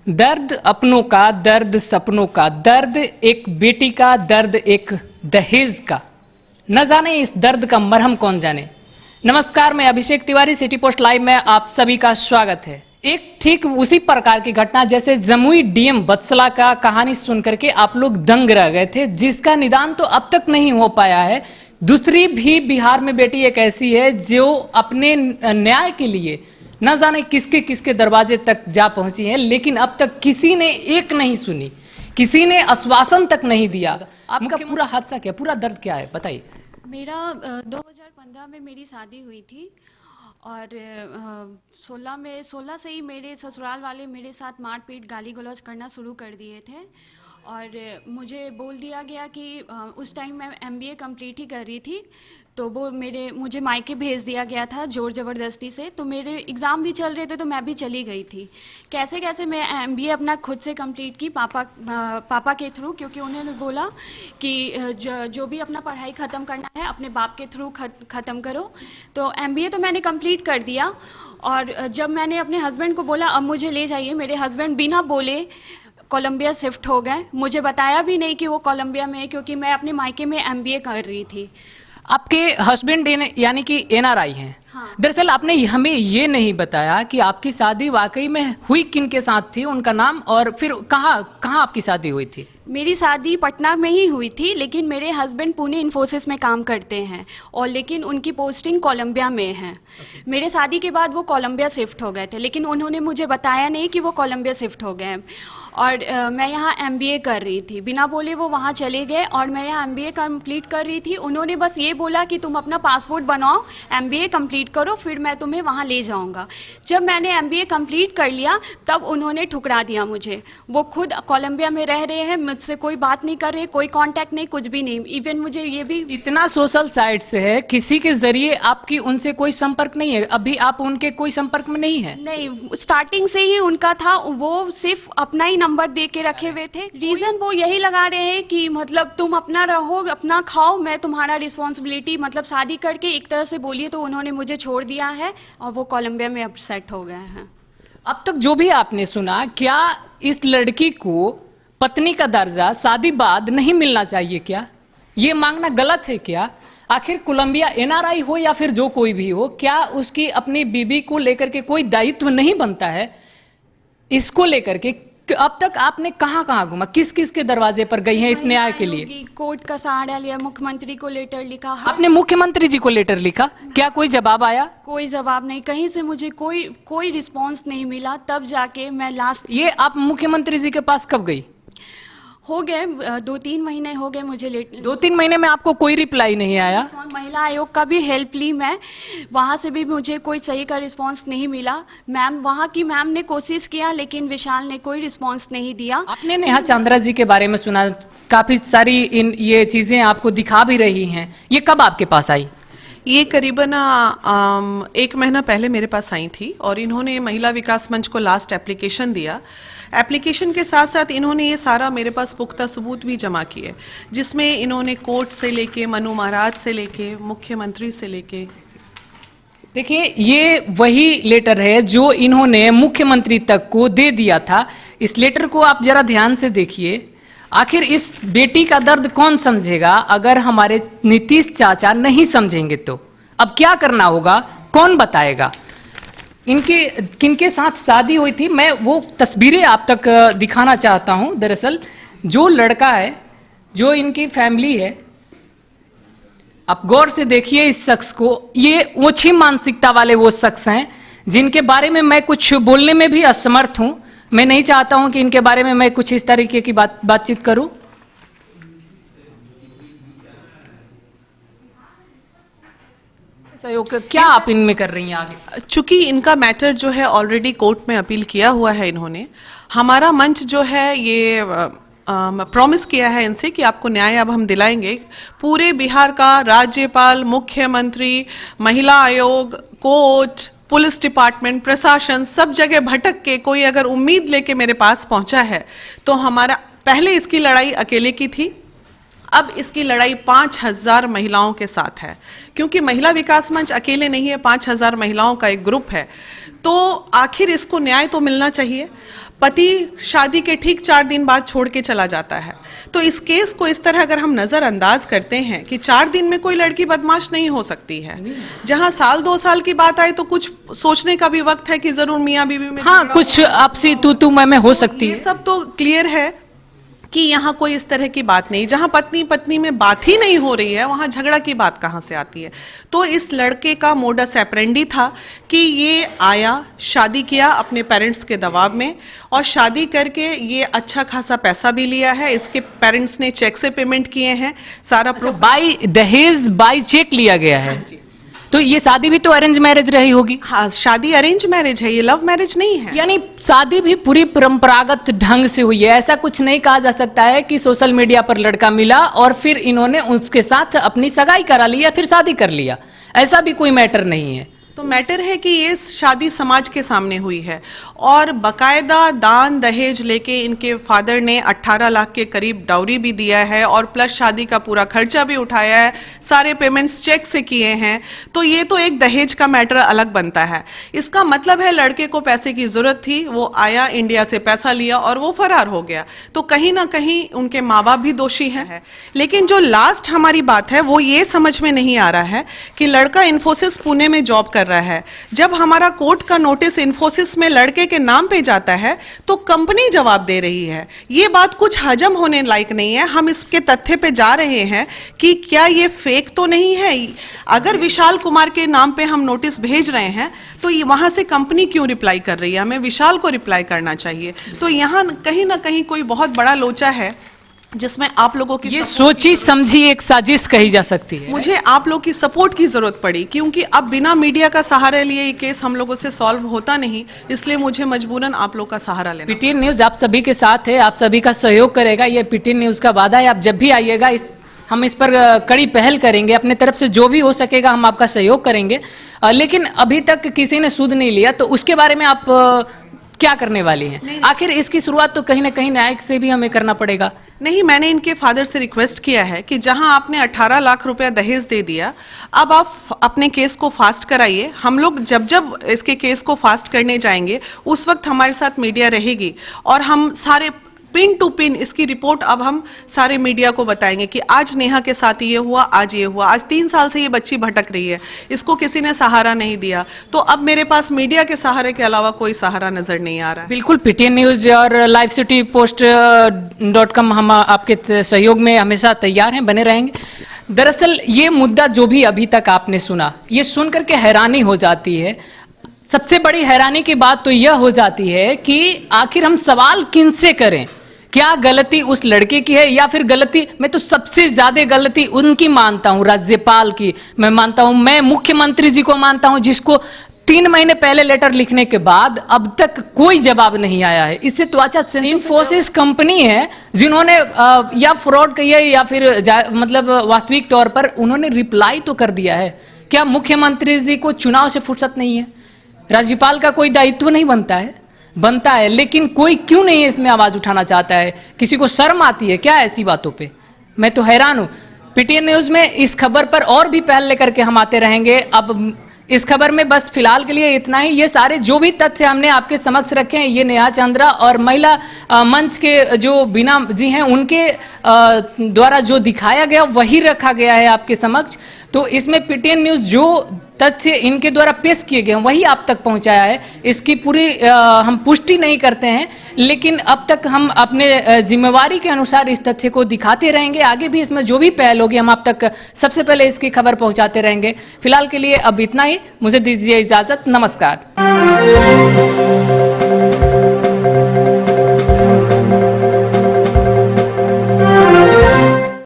दर्द अपनों का, दर्द सपनों का, दर्द एक बेटी का, दर्द एक दहेज का। न जाने इस दर्द का मरहम कौन जाने। नमस्कार, मैं Abhishek Tiwari, city post live में आप सभी का स्वागत है। एक ठीक उसी प्रकार की घटना जैसे जमुई डीएम बत्सला का कहानी सुनकर के आप लोग दंग रह गए थे, जिसका निदान तो अब तक नहीं हो पाया है। दूसरी भी बिहार में बेटी एक ऐसी है जो अपने न्याय के लिए न जाने किसके किसके दरवाजे तक जा पहुंची है, लेकिन अब तक किसी ने एक नहीं सुनी, किसी ने आश्वासन तक नहीं दिया। आपका पूरा हादसा क्या, पूरा दर्द क्या है, बताइए। मेरा 2015 में मेरी शादी हुई थी और 16 से ही मेरे ससुराल वाले मेरे साथ मारपीट गाली गलौज करना शुरू कर दिए थे और मुझे बोल दिया गया कि उस टाइम मैं एमबीए कंप्लीट ही कर रही थी, तो वो मुझे मायके भेज दिया गया था ज़ोर ज़बरदस्ती से। तो मेरे एग्ज़ाम भी चल रहे थे तो मैं भी चली गई थी। कैसे कैसे मैं एमबीए अपना खुद से कंप्लीट की पापा के थ्रू, क्योंकि उन्होंने बोला कि जो भी अपना पढ़ाई ख़त्म करना है अपने बाप के थ्रू ख़त्म करो। तो एमबीए तो मैंने कंप्लीट कर दिया और जब मैंने अपने हस्बैंड को बोला अब मुझे ले जाइए, मेरे हस्बैंड बिना बोले कोलंबिया शिफ्ट हो गए। मुझे बताया भी नहीं कि वो कोलंबिया में है, क्योंकि मैं अपने मायके में एमबीए कर रही थी। आपके हस्बैंड यानी कि एनआरआई हैं। हाँ। दरअसल आपने हमें ये नहीं बताया कि आपकी शादी वाकई में हुई किन के साथ थी, उनका नाम, और फिर कहाँ आपकी शादी हुई थी। मेरी शादी पटना में ही हुई थी, लेकिन मेरे हस्बैंड पुणे इन्फोसिस में काम करते हैं और लेकिन उनकी पोस्टिंग कोलंबिया में है। मेरे शादी के बाद वो कोलंबिया शिफ्ट हो गए थे, लेकिन उन्होंने मुझे बताया नहीं कि वो कोलंबिया शिफ्ट हो गए हैं। और मैं यहाँ एमबीए कर रही थी, बिना बोले वो वहाँ चले गए और मैं यहाँ एमबीए कंप्लीट कर रही थी। उन्होंने बस ये बोला कि तुम अपना पासपोर्ट बनाओ, एमबीए कंप्लीट करो, फिर मैं तुम्हें वहाँ ले जाऊँगा। जब मैंने एमबीए कंप्लीट कर लिया तब उन्होंने ठुकरा दिया मुझे। वो खुद कोलंबिया में रह रहे हैं, मुझसे कोई बात नहीं कर रहे, कोई कांटेक्ट नहीं, कुछ भी नहीं। इवन मुझे ये भी इतना सोशल साइट से है, किसी के जरिए आपकी उनसे कोई संपर्क नहीं है, अभी आप उनके कोई संपर्क में नहीं है। नहीं, स्टार्टिंग से ही उनका था, वो सिर्फ अपना ही नंबर दे के रखे हुए थे। रीजन वो यही लगा रहे हैं कि मतलब तुम अपना रहो, अपना खाओ, मैं तुम्हारा रिस्पॉन्सिबिलिटी, मतलब शादी करके एक तरह से बोलिए तो उन्होंने मुझे छोड़ दिया है और वो कोलंबिया में अब सेट हो गए हैं। अब तक जो भी आपने सुना, क्या इस लड़की को पत्नी का दर्जा शादी बाद नहीं मिलना चाहिए? क्या ये मांगना गलत है? क्या आखिर कोलंबिया एनआरआई हो या फिर जो कोई भी हो, क्या उसकी अपनी बीबी को लेकर के कोई दायित्व नहीं बनता है? इसको लेकर के अब तक आपने कहां कहां घूमा, किस किस के दरवाजे पर गई हैं इस न्याय के लिए? कोर्ट का सहारा लिया, मुख्यमंत्री को लेटर लिखा। आपने मुख्यमंत्री जी को लेटर लिखा, क्या कोई जवाब आया? कोई जवाब नहीं, कहीं से मुझे कोई रिस्पांस नहीं मिला। तब जाके मैं लास्ट, ये आप मुख्यमंत्री जी के पास कब गई? हो गए 2-3 महीने हो गए मुझे 2-3 महीने में आपको कोई रिप्लाई नहीं आया? महिला आयोग का भी हेल्प ली मैं, वहाँ से भी मुझे कोई सही का रिस्पांस नहीं मिला। मैम, वहाँ की मैम ने कोशिश किया लेकिन विशाल ने कोई रिस्पांस नहीं दिया। आपने नेहा चांद्रा जी के बारे में सुना, काफी सारी ये चीजें आपको दिखा भी रही हैं, ये कब आपके पास आई? ये करीबन 1 महीना पहले मेरे पास आई थी और इन्होंने महिला विकास मंच को लास्ट एप्लीकेशन दिया। एप्लीकेशन के साथ साथ इन्होंने ये सारा मेरे पास पुख्ता सबूत भी जमा किए, जिसमें इन्होंने कोर्ट से लेके, मनु महाराज से लेके, मुख्यमंत्री से लेके। देखिए, ये वही लेटर है जो इन्होंने मुख्यमंत्री तक को दे दिया था। इस लेटर को आप जरा ध्यान से देखिए। आखिर इस बेटी का दर्द कौन समझेगा अगर हमारे नीतीश चाचा नहीं समझेंगे तो? अब क्या करना होगा, कौन बताएगा? किनके साथ शादी हुई थी, मैं वो तस्वीरें आप तक दिखाना चाहता हूं। दरअसल जो लड़का है, जो इनकी फैमिली है, आप गौर से देखिए इस शख्स को। ये ओछी मानसिकता वाले वो शख्स हैं जिनके बारे में मैं कुछ बोलने में भी असमर्थ हूं। मैं नहीं चाहता हूं कि इनके बारे में मैं कुछ इस तरीके की बातचीत करूं। सहयोग क्या आप इनमें कर रही हैं आगे? चूंकि इनका मैटर जो है ऑलरेडी कोर्ट में अपील किया हुआ है इन्होंने, हमारा मंच जो है ये प्रॉमिस किया है इनसे कि आपको न्याय अब हम दिलाएंगे। पूरे बिहार का राज्यपाल, मुख्यमंत्री, महिला आयोग, कोर्ट, पुलिस डिपार्टमेंट, प्रशासन, सब जगह भटक के कोई अगर उम्मीद लेके मेरे पास पहुंचा है तो हमारा, पहले इसकी लड़ाई अकेले की थी, अब इसकी लड़ाई 5000 महिलाओं के साथ है। क्योंकि महिला विकास मंच अकेले नहीं है, 5000 महिलाओं का एक ग्रुप है। तो आखिर इसको न्याय तो मिलना चाहिए। पति शादी के ठीक 4 दिन बाद छोड़ के चला जाता है। तो इस केस को इस तरह अगर हम नजरअंदाज करते हैं कि 4 दिन में कोई लड़की बदमाश नहीं हो सकती है, जहां साल 2 साल की बात आए तो कुछ सोचने का भी वक्त है कि जरूर मियां बीवी में हाँ, कुछ आपसी तू मैं हो सकती ये है। सब तो क्लियर है कि यहाँ कोई इस तरह की बात नहीं। जहाँ पत्नी पत्नी में बात ही नहीं हो रही है वहाँ झगड़ा की बात कहाँ से आती है। तो इस लड़के का मोडस ऑपरेंडी था कि ये आया, शादी किया अपने पेरेंट्स के दबाव में, और शादी करके ये अच्छा खासा पैसा भी लिया है। इसके पेरेंट्स ने चेक से पेमेंट किए हैं, सारा प्रूफ। बाई दहेज बाई चेक लिया गया है। तो ये शादी भी तो अरेंज मैरिज रही होगी। हाँ, शादी अरेंज मैरिज है, ये लव मैरिज नहीं है। यानी शादी भी पूरी परंपरागत ढंग से हुई है। ऐसा कुछ नहीं कहा जा सकता है कि सोशल मीडिया पर लड़का मिला और फिर इन्होंने उसके साथ अपनी सगाई करा ली या फिर शादी कर लिया। ऐसा भी कोई मैटर नहीं है। तो मैटर है कि ये शादी समाज के सामने हुई है और बकायदा दान दहेज लेके इनके फादर ने 18 लाख के करीब डाउरी भी दिया है और प्लस शादी का पूरा खर्चा भी उठाया है, सारे पेमेंट्स चेक से किए हैं। तो ये तो एक दहेज का मैटर अलग बनता है। इसका मतलब है लड़के को पैसे की जरूरत थी, वो आया, इंडिया से पैसा लिया और वो फरार हो गया। तो कहीं ना कहीं उनके माँ बाप भी दोषी हैं। लेकिन जो लास्ट हमारी बात है वो ये समझ में नहीं आ रहा है कि लड़का इन्फोसिस पुणे में जॉब कर रहा है। जब हमारा कोर्ट का नोटिस इन्फोसिस में लड़के के नाम पे जाता है तो कंपनी जवाब दे रही है। ये बात कुछ हजम होने लायक नहीं है। हम इसके तथ्य पे जा रहे हैं कि क्या ये फेक तो नहीं है। अगर विशाल कुमार के नाम पे हम नोटिस भेज रहे हैं तो ये वहां से कंपनी क्यों रिप्लाई कर रही है? हमें विशाल को रिप्लाई करना चाहिए। तो यहाँ कहीं ना कहीं कोई बहुत बड़ा लोचा है जिसमें आप लोगों की ये सोची समझी एक साजिश कही जा सकती है। मुझे आप लोग की सपोर्ट की जरूरत पड़ी क्योंकि अब बिना मीडिया का सहारा लिए ये केस हम लोगों से सॉल्व होता नहीं, इसलिए मुझे मजबूरन आप लोग का सहारा लेना। पीटीएन न्यूज आप सभी के साथ है, आप सभी का सहयोग करेगा। ये पीटीएन न्यूज का वादा है। आप जब भी आइएगा हम इस पर कड़ी पहल करेंगे। अपने तरफ से जो भी हो सकेगा हम आपका सहयोग करेंगे। लेकिन अभी तक किसी ने सूद नहीं लिया, तो उसके बारे में आप क्या करने वाली हैं? आखिर इसकी शुरुआत तो कहीं ना कहीं न्यायिक से भी हमें करना पड़ेगा। नहीं, मैंने इनके फादर से रिक्वेस्ट किया है कि जहां आपने 18 लाख रुपया दहेज दे दिया, अब आप अपने केस को फास्ट कराइए। हम लोग जब जब इसके केस को फास्ट करने जाएंगे उस वक्त हमारे साथ मीडिया रहेगी और हम सारे पिन टू पिन इसकी रिपोर्ट अब हम सारे मीडिया को बताएंगे कि आज नेहा के साथ ये हुआ, आज ये हुआ। आज 3 साल से ये बच्ची भटक रही है, इसको किसी ने सहारा नहीं दिया। तो अब मेरे पास मीडिया के सहारे के अलावा कोई सहारा नजर नहीं आ रहा है। बिल्कुल, पीटीएन न्यूज और livecitypost.com हम आपके सहयोग में हमेशा तैयार हैं, बने रहेंगे। दरअसल ये मुद्दा जो भी अभी तक आपने सुना, ये सुनकर के हैरानी हो जाती है। सबसे बड़ी हैरानी की बात तो यह हो जाती है कि आखिर हम सवाल किनसे करें? क्या गलती उस लड़के की है या फिर गलती, मैं तो सबसे ज्यादा गलती उनकी मानता हूं, राज्यपाल की मैं मानता हूं, मैं मुख्यमंत्री जी को मानता हूं, जिसको 3 महीने पहले लेटर लिखने के बाद अब तक कोई जवाब नहीं आया है। इससे तो अच्छा इन्फोसिस कंपनी है जिन्होंने या फ्रॉड कहिए या फिर मतलब वास्तविक तौर पर उन्होंने रिप्लाई तो कर दिया है। क्या मुख्यमंत्री जी को चुनाव से फुर्सत नहीं है? राज्यपाल का कोई दायित्व नहीं बनता है? बनता है, लेकिन कोई क्यों नहीं इसमें आवाज उठाना चाहता है? किसी को शर्म आती है क्या ऐसी बातों पे? मैं तो हैरान हूं। पीटीएन न्यूज में इस खबर पर और भी पहल लेकर के हम आते रहेंगे। अब इस खबर में बस फिलहाल के लिए इतना ही। ये सारे जो भी तथ्य हमने आपके समक्ष रखे हैं, ये नेहा चंद्रा और महिला मंच के जो बीना जी हैं उनके द्वारा जो दिखाया गया वही रखा गया है आपके समक्ष। तो इसमें पीटीएन न्यूज जो तथ्य इनके द्वारा पेश किए गए हैं वही आप तक पहुंचाया है। इसकी पूरी हम पुष्टि नहीं करते हैं, लेकिन अब तक हम अपने जिम्मेवारी के अनुसार इस तथ्य को दिखाते रहेंगे। आगे भी इसमें जो भी पहल होगी हम आप तक सबसे पहले इसकी खबर पहुंचाते रहेंगे। फिलहाल के लिए अब इतना ही, मुझे दीजिए इजाजत, नमस्कार।